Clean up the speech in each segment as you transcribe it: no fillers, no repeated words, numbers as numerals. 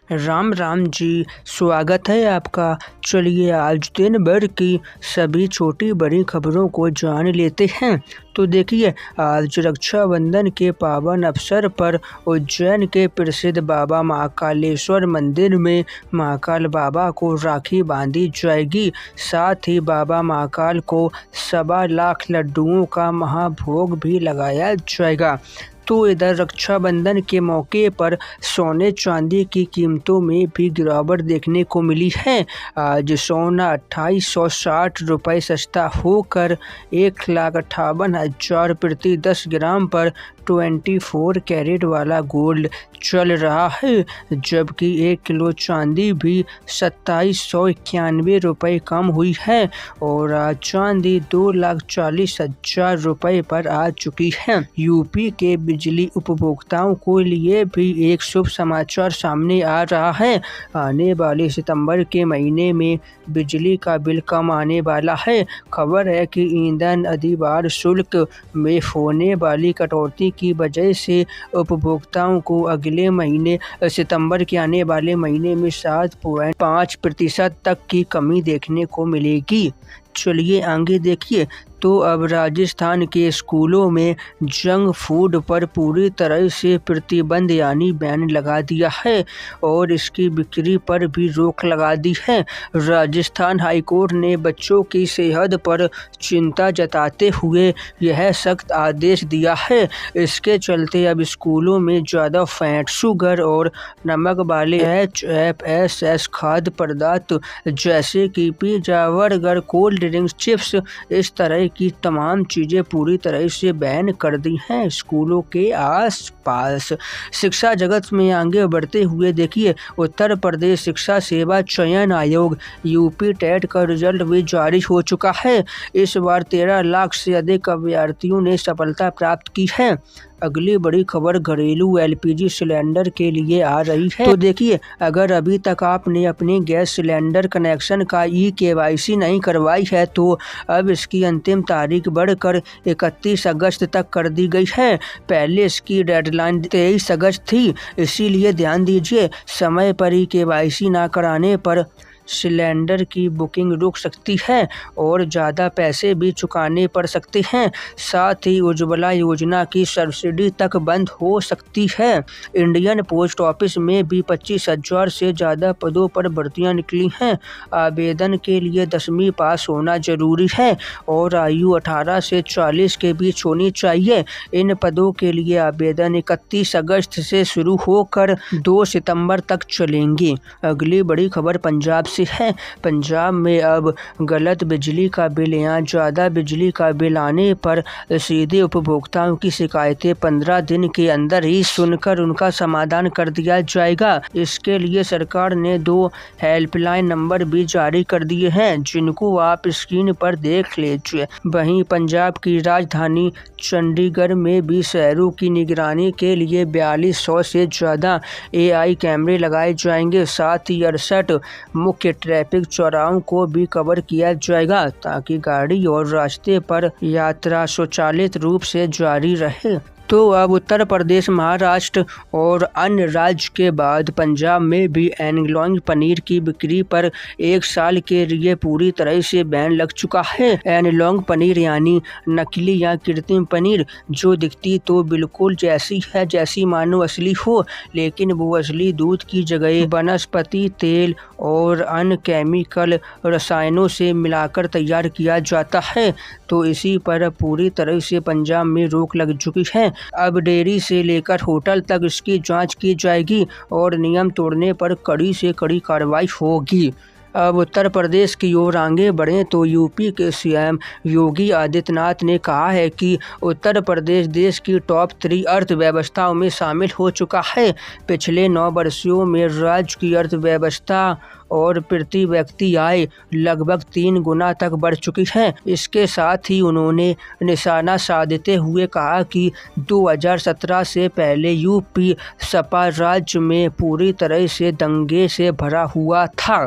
राम राम जी, स्वागत है आपका। चलिए आज दिन भर की सभी छोटी बड़ी खबरों को जान लेते हैं। तो देखिए, आज रक्षाबंधन के पावन अवसर पर उज्जैन के प्रसिद्ध बाबा महाकालेश्वर मंदिर में महाकाल बाबा को राखी बांधी जाएगी। साथ ही बाबा महाकाल को 1.25 लाख लड्डुओं का महाभोग भी लगाया जाएगा। तो इधर रक्षाबंधन के मौके पर सोने चांदी की कीमतों में भी गिरावट देखने को मिली है। आज सोना 2860 रुपये सस्ता होकर 1,58,000 प्रति 10 ग्राम पर 24 कैरेट वाला गोल्ड चल रहा है, जबकि 1 किलो चांदी भी 2791 रुपये कम हुई है और आज चांदी 2,40,000 रुपये पर आ चुकी है। यूपी के बिजली उपभोक्ताओं को लिए भी एक शुभ समाचार सामने आ रहा है। आने वाले सितंबर के महीने में बिजली का बिल कम आने वाला है। खबर है कि ईंधन अधिभार शुल्क में होने वाली कटौती की वजह से उपभोक्ताओं को अगले महीने सितंबर के आने वाले महीने में 7.5% तक की कमी देखने को मिलेगी। चलिए आगे देखिए। तो अब राजस्थान के स्कूलों में जंक फूड पर पूरी तरह से प्रतिबंध यानी बैन लगा दिया है और इसकी बिक्री पर भी रोक लगा दी है। राजस्थान हाईकोर्ट ने बच्चों की सेहत पर चिंता जताते हुए यह सख्त आदेश दिया है। इसके चलते अब स्कूलों में ज़्यादा फैट, शुगर और नमक वाले HFSS खाद्य पदार्थ जैसे कि pizza, burger, cold drinks, chips, इस तरह की तमाम चीज़ें पूरी तरह से बैन कर दी हैं स्कूलों के आसपास। शिक्षा जगत में आगे बढ़ते हुए देखिए, उत्तर प्रदेश शिक्षा सेवा चयन आयोग यूपी टेट का रिजल्ट भी जारी हो चुका है। इस बार 13 लाख से अधिक अभ्यर्थियों ने सफलता प्राप्त की है। अगली बड़ी खबर घरेलू LPG सिलेंडर के लिए आ रही है। तो देखिए, अगर अभी तक आपने अपने गैस सिलेंडर कनेक्शन का KYC नहीं करवाई है तो अब इसकी अंतिम तारीख बढ़कर 31 अगस्त तक कर दी गई है। पहले इसकी डेडलाइन 23 अगस्त थी, इसीलिए ध्यान दीजिए, समय पर KYC ना कराने पर सिलेंडर की बुकिंग रुक सकती है और ज़्यादा पैसे भी चुकाने पड़ सकते हैं। साथ ही उज्ज्वला योजना की सब्सिडी तक बंद हो सकती है। इंडियन पोस्ट ऑफिस में भी 25,000 से ज़्यादा पदों पर भर्तियां निकली हैं। आवेदन के लिए 10वीं पास होना जरूरी है और आयु 18 से 40 के बीच होनी चाहिए। इन पदों के लिए आवेदन 31 अगस्त से शुरू होकर 2 सितंबर तक चलेंगे। अगली बड़ी खबर पंजाब है। पंजाब में अब गलत बिजली का बिल या ज़्यादा बिजली का बिल आने पर सीधे उपभोक्ताओं की शिकायतें 15 दिन के अंदर ही सुनकर उनका समाधान कर दिया जाएगा। इसके लिए सरकार ने 2 हेल्पलाइन नंबर भी जारी कर दिए हैं, जिनको आप स्क्रीन पर देख लीजिए। वहीं पंजाब की राजधानी चंडीगढ़ में भी शहरों की निगरानी के लिए 4200 से ज़्यादा AI कैमरे लगाए जाएंगे। साथ ही 68 मुख्य ट्रैफिक चौराहों को भी कवर किया जाएगा ताकि गाड़ी और रास्ते पर यात्रा स्वचालित रूप से जारी रहे। तो अब उत्तर प्रदेश, महाराष्ट्र और अन्य राज्य के बाद पंजाब में भी एनलॉन्ग पनीर की बिक्री पर 1 साल के लिए पूरी तरह से बैन लग चुका है। एनलॉन्ग पनीर यानी नकली या कृत्रिम पनीर, जो दिखती तो बिल्कुल जैसी है जैसी मानो असली हो, लेकिन वो असली दूध की जगह वनस्पति तेल और अन्य केमिकल रसायनों से मिलाकर तैयार किया जाता है। तो इसी पर पूरी तरह से पंजाब में रोक लग चुकी है। अब डेयरी से लेकर होटल तक इसकी जांच की जाएगी और नियम तोड़ने पर कड़ी से कड़ी कार्रवाई होगी। अब उत्तर प्रदेश की ओर आगे बढ़ें तो यूपी के CM योगी आदित्यनाथ ने कहा है कि उत्तर प्रदेश देश की टॉप 3 अर्थव्यवस्थाओं में शामिल हो चुका है। पिछले 9 वर्षों में राज्य की अर्थव्यवस्था और प्रति व्यक्ति आय लगभग 3 गुना तक बढ़ चुकी है। इसके साथ ही उन्होंने निशाना साधते हुए कहा कि 2017 से पहले यूपी सपा राज्य में पूरी तरह से दंगे से भरा हुआ था।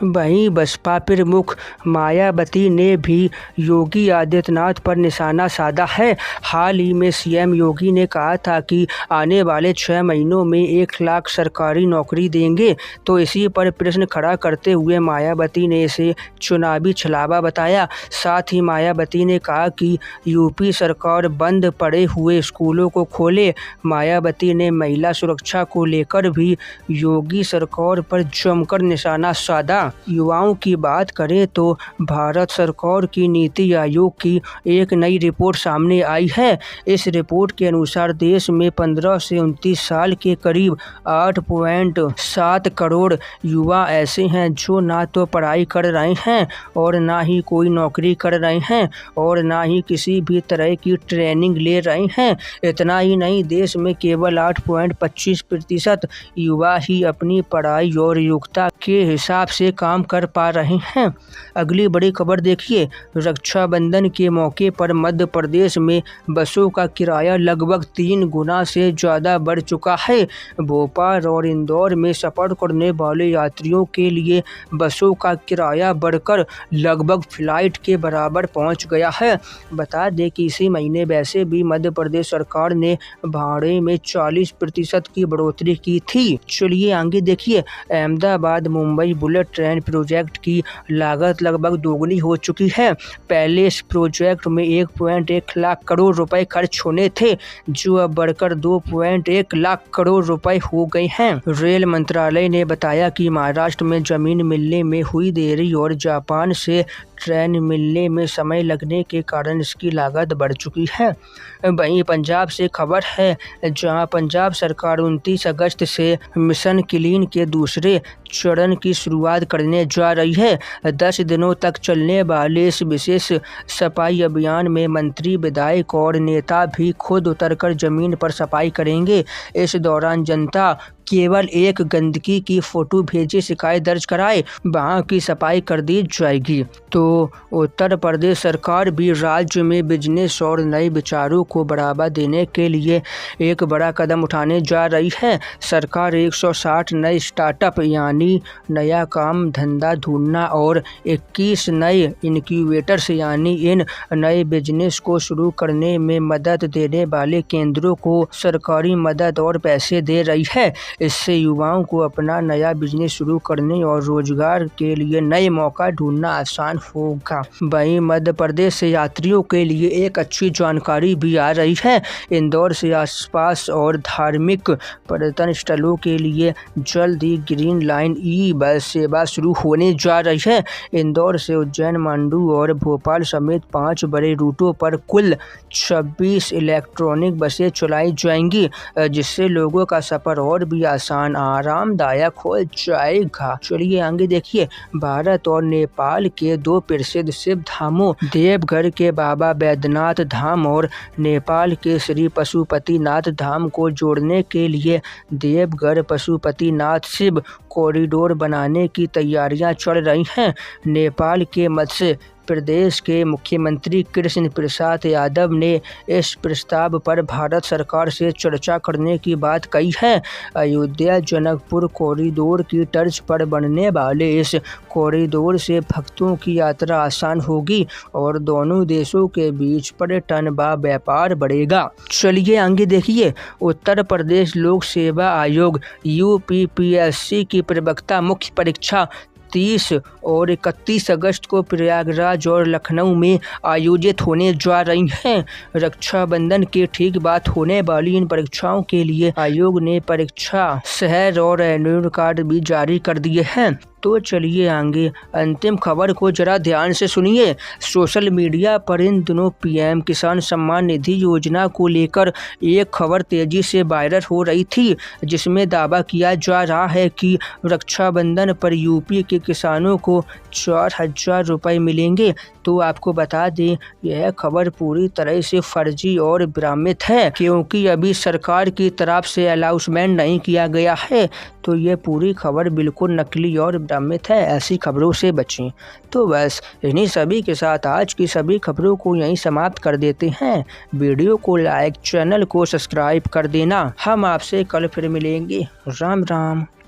वहीं बसपा प्रमुख मायावती ने भी योगी आदित्यनाथ पर निशाना साधा है। हाल ही में सीएम योगी ने कहा था कि आने वाले 6 महीनों में 1 लाख सरकारी नौकरी देंगे, तो इसी पर प्रश्न खड़ा करते हुए मायावती ने इसे चुनावी छलावा बताया। साथ ही मायावती ने कहा कि यूपी सरकार बंद पड़े हुए स्कूलों को खोले। मायावती ने महिला सुरक्षा को लेकर भी योगी सरकार पर जमकर निशाना साधा। युवाओं की बात करें तो भारत सरकार की नीति आयोग की एक नई रिपोर्ट सामने आई है। इस रिपोर्ट के अनुसार देश में 15 से 29 साल के करीब 8.7 करोड़ युवा ऐसे हैं जो ना तो पढ़ाई कर रहे हैं और ना ही कोई नौकरी कर रहे हैं और ना ही किसी भी तरह की ट्रेनिंग ले रहे हैं। इतना ही नहीं, देश में केवल 8.25% युवा ही अपनी पढ़ाई और योग्यता के हिसाब से काम कर पा रहे हैं। अगली बड़ी खबर देखिए, रक्षाबंधन के मौके पर मध्य प्रदेश में बसों का किराया लगभग 3 गुना से ज़्यादा बढ़ चुका है। भोपाल और इंदौर में सफर करने वाले यात्रियों के लिए बसों का किराया बढ़कर लगभग फ्लाइट के बराबर पहुंच गया है। बता दें कि इसी महीने वैसे भी मध्य प्रदेश सरकार ने भाड़े में 40% की बढ़ोतरी की थी। चलिए आगे देखिए, Ahmedabad Mumbai bullet train project की लागत लगभग दोगुनी हो चुकी है। पहले इस प्रोजेक्ट में 1.1 लाख करोड़ रुपए खर्च होने थे, जो अब बढ़कर 2.1 लाख करोड़ रुपए हो गए हैं। रेल मंत्रालय ने बताया कि महाराष्ट्र में जमीन मिलने में हुई देरी और जापान से ट्रेन मिलने में समय लगने के कारण इसकी लागत बढ़ चुकी है। वहीं पंजाब से खबर है, जहां पंजाब सरकार 29 अगस्त से मिशन क्लीन के दूसरे चरण की शुरुआत करने जा रही है। 10 दिनों तक चलने वाले इस विशेष सफाई अभियान में मंत्री, विधायक और नेता भी खुद उतरकर जमीन पर सफाई करेंगे। इस दौरान जनता केवल एक गंदगी की फोटो भेजे, शिकायत दर्ज कराए, वहाँ की सफाई कर दी जाएगी। तो उत्तर प्रदेश सरकार भी राज्य में बिजनेस और नए विचारों को बढ़ावा देने के लिए एक बड़ा कदम उठाने जा रही है। सरकार 160 नए स्टार्टअप यानी नया काम धंधा ढूंढना और 21 नए इनक्यूबेटर्स यानी इन नए बिजनेस को शुरू करने में मदद देने वाले केंद्रों को सरकारी मदद और पैसे दे रही है। इससे युवाओं को अपना नया बिजनेस शुरू करने और रोजगार के लिए नए मौका ढूंढना आसान होगा। वहीं मध्य प्रदेश से यात्रियों के लिए एक अच्छी जानकारी भी आ रही है। इंदौर से आसपास और धार्मिक पर्यटन स्थलों के लिए जल्द ही ग्रीन लाइन ई बस सेवा शुरू होने जा रही है। इंदौर से उज्जैन, मांडू और भोपाल समेत 5 बड़े रूटों पर कुल 26 इलेक्ट्रॉनिक बसें चलाई जाएंगी, जिससे लोगों का सफर और भी आसान आरामदायक हो जाएगा। चलिए आगे देखिए, भारत और नेपाल के 2 प्रसिद्ध शिव धामों देवघर के बाबा बैद्यनाथ धाम और नेपाल के श्री पशुपतिनाथ धाम को जोड़ने के लिए देवघर पशुपतिनाथ शिव कॉरिडोर बनाने की तैयारियां चल रही हैं। नेपाल के मत्स्य प्रदेश के मुख्यमंत्री कृष्ण प्रसाद यादव ने इस प्रस्ताव पर भारत सरकार से चर्चा करने की बात कही है। अयोध्या जनकपुर कॉरिडोर की तर्ज पर बनने वाले इस कॉरिडोर से भक्तों की यात्रा आसान होगी और दोनों देशों के बीच पर्यटन व व्यापार बढ़ेगा। चलिए आगे देखिए, उत्तर प्रदेश लोक सेवा आयोग यूपीपीएससी की प्रवक्ता मुख्य परीक्षा 30 और 31 अगस्त को प्रयागराज और लखनऊ में आयोजित होने जा रही हैं। रक्षाबंधन के ठीक बाद होने वाली इन परीक्षाओं के लिए आयोग ने परीक्षा शहर और एडमिट कार्ड भी जारी कर दिए हैं। तो चलिए आगे अंतिम खबर को जरा ध्यान से सुनिए। सोशल मीडिया पर इन दिनों पीएम किसान सम्मान निधि योजना को लेकर एक खबर तेजी से वायरल हो रही थी, जिसमें दावा किया जा रहा है कि रक्षाबंधन पर यूपी के किसानों को 4000 रुपये मिलेंगे। तो आपको बता दें, यह खबर पूरी तरह से फर्जी और भ्रामित है, क्योंकि अभी सरकार की तरफ से अनाउंसमेंट नहीं किया गया है। तो यह पूरी खबर बिल्कुल नकली और छोटा मिथ है, ऐसी खबरों से बचें। तो बस इन्हीं सभी के साथ आज की सभी खबरों को यहीं समाप्त कर देते हैं। वीडियो को लाइक, चैनल को सब्सक्राइब कर देना। हम आपसे कल फिर मिलेंगे। राम राम।